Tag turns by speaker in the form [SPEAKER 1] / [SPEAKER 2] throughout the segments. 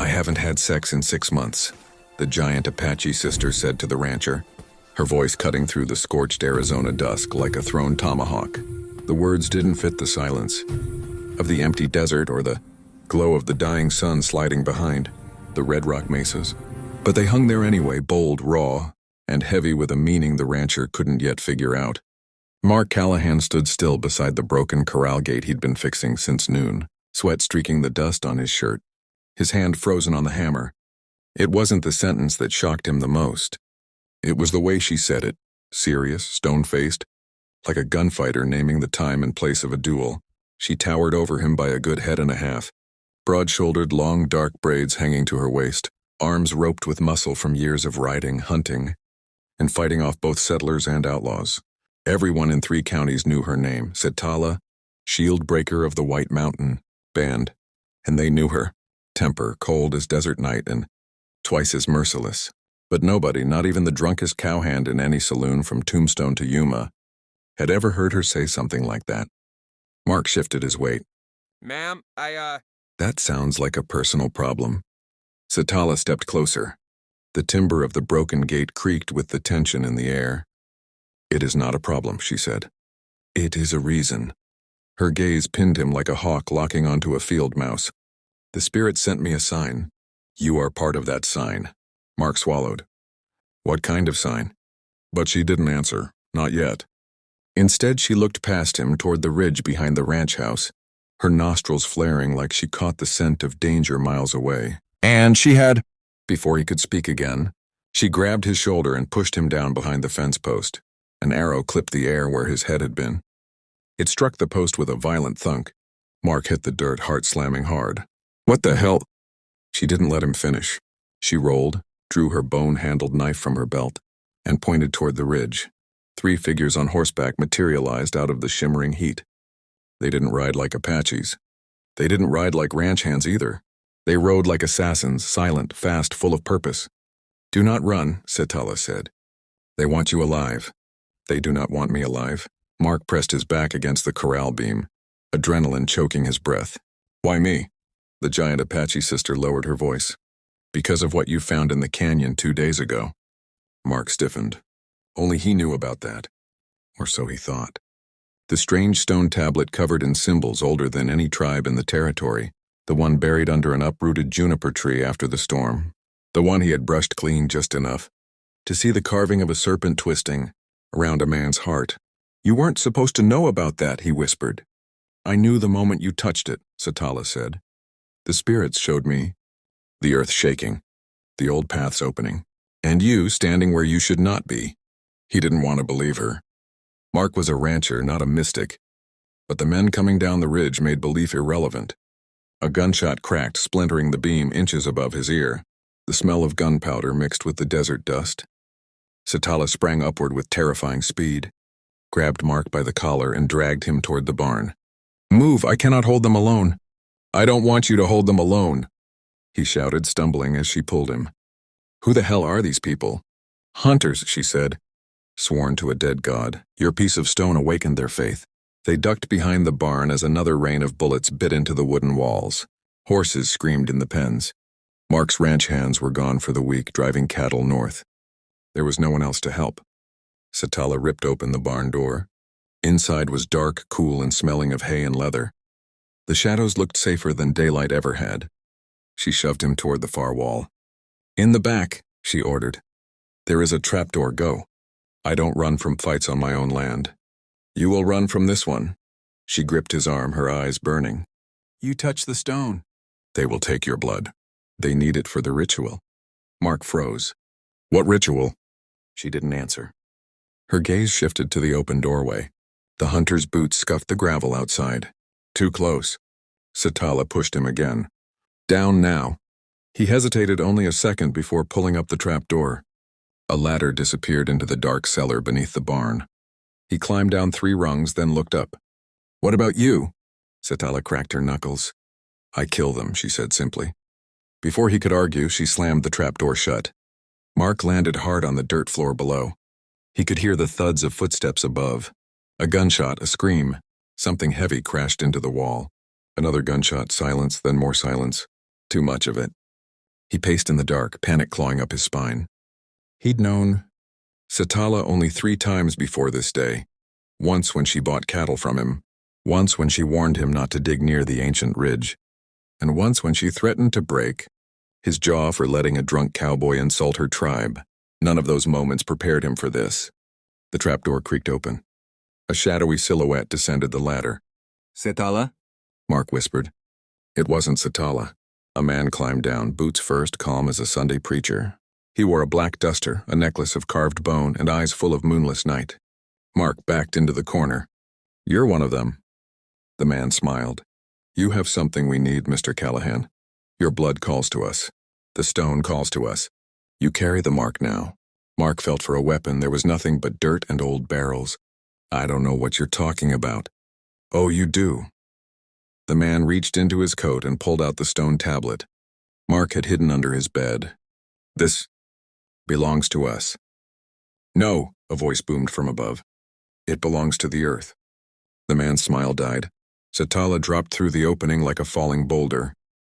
[SPEAKER 1] I haven't had sex in 6 months, the giant Apache sister said to the rancher, her voice cutting through the scorched Arizona dusk like a thrown tomahawk. The words didn't fit the silence of the empty desert or the glow of the dying sun sliding behind the red rock mesas. But they hung there anyway, bold, raw, and heavy with a meaning the rancher couldn't yet figure out. Mark Callahan stood still beside the broken corral gate he'd been fixing since noon, sweat streaking the dust on his shirt, his hand frozen on the hammer. It wasn't the sentence that shocked him the most. It was the way she said it, serious, stone-faced, like a gunfighter naming the time and place of a duel. She towered over him by a good head and a half, broad-shouldered, long, dark braids hanging to her waist, arms roped with muscle from years of riding, hunting, and fighting off both settlers and outlaws. Everyone in 3 counties knew her name, Sitala, shield breaker of the White Mountain Band, and they knew her. Temper, cold as desert night and twice as merciless. But nobody, not even the drunkest cowhand in any saloon from Tombstone to Yuma, had ever heard her say something like that. Mark shifted his weight.
[SPEAKER 2] Ma'am,
[SPEAKER 1] That sounds like a personal problem. Sitala stepped closer. The timber of the broken gate creaked with the tension in the air. It is not a problem, she said. It is a reason. Her gaze pinned him like a hawk locking onto a field mouse. The spirit sent me a sign. You are part of that sign. Mark swallowed. What kind of sign? But she didn't answer, not yet. Instead, she looked past him toward the ridge behind the ranch house, her nostrils flaring like she caught the scent of danger miles away. And she had... Before he could speak again, she grabbed his shoulder and pushed him down behind the fence post. An arrow clipped the air where his head had been. It struck the post with a violent thunk. Mark hit the dirt, heart slamming hard. What the hell? She didn't let him finish. She rolled, drew her bone-handled knife from her belt, and pointed toward the ridge. 3 figures on horseback materialized out of the shimmering heat. They didn't ride like Apaches. They didn't ride like ranch hands either. They rode like assassins, silent, fast, full of purpose. Do not run, Sitala said. They want you alive. They do not want me alive. Mark pressed his back against the corral beam, adrenaline choking his breath. Why me? The giant Apache sister lowered her voice. Because of what you found in the canyon 2 days ago. Mark stiffened. Only he knew about that. Or so he thought. The strange stone tablet covered in symbols older than any tribe in the territory, the one buried under an uprooted juniper tree after the storm, the one he had brushed clean just enough to see the carving of a serpent twisting around a man's heart. You weren't supposed to know about that, he whispered. I knew the moment you touched it, Sitala said. The spirits showed me. The earth shaking, the old paths opening, and you standing where you should not be. He didn't want to believe her. Mark was a rancher, not a mystic, but the men coming down the ridge made belief irrelevant. A gunshot cracked, splintering the beam inches above his ear, the smell of gunpowder mixed with the desert dust. Sitala sprang upward with terrifying speed, grabbed Mark by the collar and dragged him toward the barn. Move, I cannot hold them alone. I don't want you to hold them alone, he shouted, stumbling as she pulled him. Who the hell are these people? Hunters, she said. Sworn to a dead god, your piece of stone awakened their faith. They ducked behind the barn as another rain of bullets bit into the wooden walls. Horses screamed in the pens. Mark's ranch hands were gone for the week, driving cattle north. There was no one else to help. Sitala ripped open the barn door. Inside was dark, cool, and smelling of hay and leather. The shadows looked safer than daylight ever had. She shoved him toward the far wall. In the back, she ordered. There is a trapdoor, go. I don't run from fights on my own land. You will run from this one. She gripped his arm, her eyes burning. You touch the stone. They will take your blood. They need it for the ritual. Mark froze. What ritual? She didn't answer. Her gaze shifted to the open doorway. The hunter's boots scuffed the gravel outside. Too close. Sitala pushed him again. Down now. He hesitated only a second before pulling up the trap door. A ladder disappeared into the dark cellar beneath the barn. He climbed down 3 rungs, then looked up. What about you? Sitala cracked her knuckles. I kill them, she said simply. Before he could argue, she slammed the trapdoor shut. Mark landed hard on the dirt floor below. He could hear the thuds of footsteps above. A gunshot, a scream. Something heavy crashed into the wall. Another gunshot, silence, then more silence. Too much of it. He paced in the dark, panic clawing up his spine. He'd known Satala only 3 times before this day. Once when she bought cattle from him, once when she warned him not to dig near the ancient ridge, and once when she threatened to break his jaw for letting a drunk cowboy insult her tribe. None of those moments prepared him for this. The trapdoor creaked open. A shadowy silhouette descended the ladder.
[SPEAKER 2] Satala?
[SPEAKER 1] Mark whispered. It wasn't Satala. A man climbed down, boots first, calm as a Sunday preacher. He wore a black duster, a necklace of carved bone, and eyes full of moonless night. Mark backed into the corner. You're one of them. The man smiled. You have something we need, Mr. Callahan. Your blood calls to us. The stone calls to us. You carry the mark now. Mark felt for a weapon. There was nothing but dirt and old barrels. I don't know what you're talking about. Oh, you do. The man reached into his coat and pulled out the stone tablet. Mark had hidden under his bed. This belongs to us. No, a voice boomed from above. It belongs to the earth. The man's smile died. Satala dropped through the opening like a falling boulder.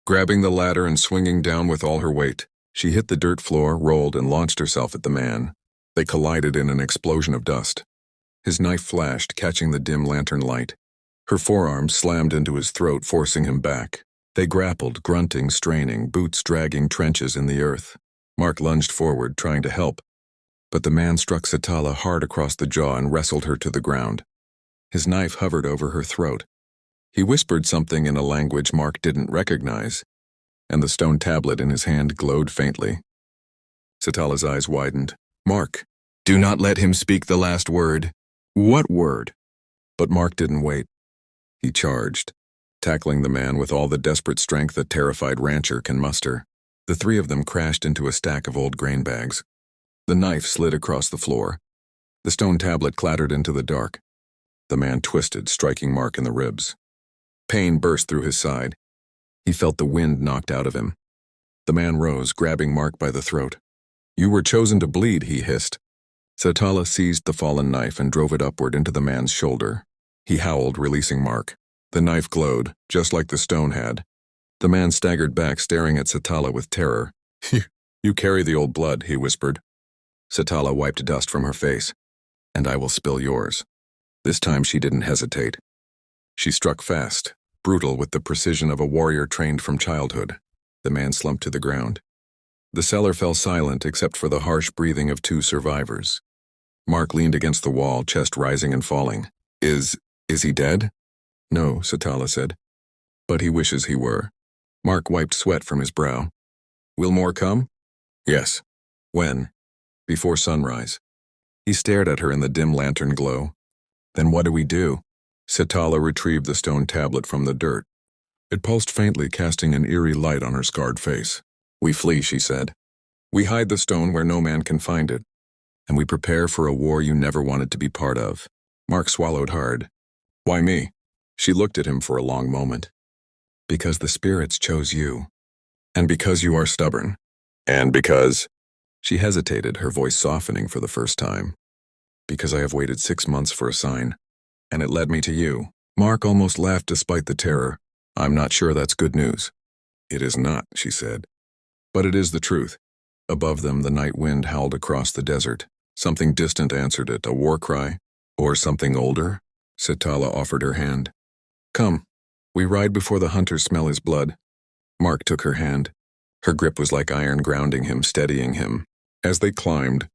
[SPEAKER 1] Grabbing the ladder and swinging down with all her weight, she hit the dirt floor, rolled, and launched herself at the man. They collided in an explosion of dust. His knife flashed, catching the dim lantern light. Her forearm slammed into his throat, forcing him back. They grappled, grunting, straining, boots dragging trenches in the earth. Mark lunged forward, trying to help, but the man struck Satala hard across the jaw and wrestled her to the ground. His knife hovered over her throat. He whispered something in a language Mark didn't recognize, and the stone tablet in his hand glowed faintly. Satala's eyes widened. Mark, do not let him speak the last word. What word? But Mark didn't wait. He charged, tackling the man with all the desperate strength a terrified rancher can muster. The 3 of them crashed into a stack of old grain bags. The knife slid across the floor. The stone tablet clattered into the dark. The man twisted, striking Mark in the ribs. Pain burst through his side. He felt the wind knocked out of him. The man rose, grabbing Mark by the throat. You were chosen to bleed, he hissed. Satala seized the fallen knife and drove it upward into the man's shoulder. He howled, releasing Mark. The knife glowed, just like the stone had. The man staggered back, staring at Satala with terror. You carry the old blood, he whispered. Satala wiped dust from her face. And I will spill yours. This time she didn't hesitate. She struck fast, brutal with the precision of a warrior trained from childhood. The man slumped to the ground. The cellar fell silent except for the harsh breathing of 2 survivors. Mark leaned against the wall, chest rising and falling. Is he dead? No, Satala said. But he wishes he were. Mark wiped sweat from his brow. Will more come? Yes. When? Before sunrise. He stared at her in the dim lantern glow. Then what do we do? Satala retrieved the stone tablet from the dirt. It pulsed faintly, casting an eerie light on her scarred face. We flee, she said. We hide the stone where no man can find it. And we prepare for a war you never wanted to be part of. Mark swallowed hard. Why me? She looked at him for a long moment. Because the spirits chose you. And because you are stubborn. And because... She hesitated, her voice softening for the first time. Because I have waited 6 months for a sign. And it led me to you. Mark almost laughed despite the terror. I'm not sure that's good news. It is not, she said. But it is the truth. Above them, the night wind howled across the desert. Something distant answered it, a war cry. Or something older? Satala offered her hand. Come, we ride before the hunters smell his blood. Mark took her hand. Her grip was like iron, grounding him, steadying him. As they climbed,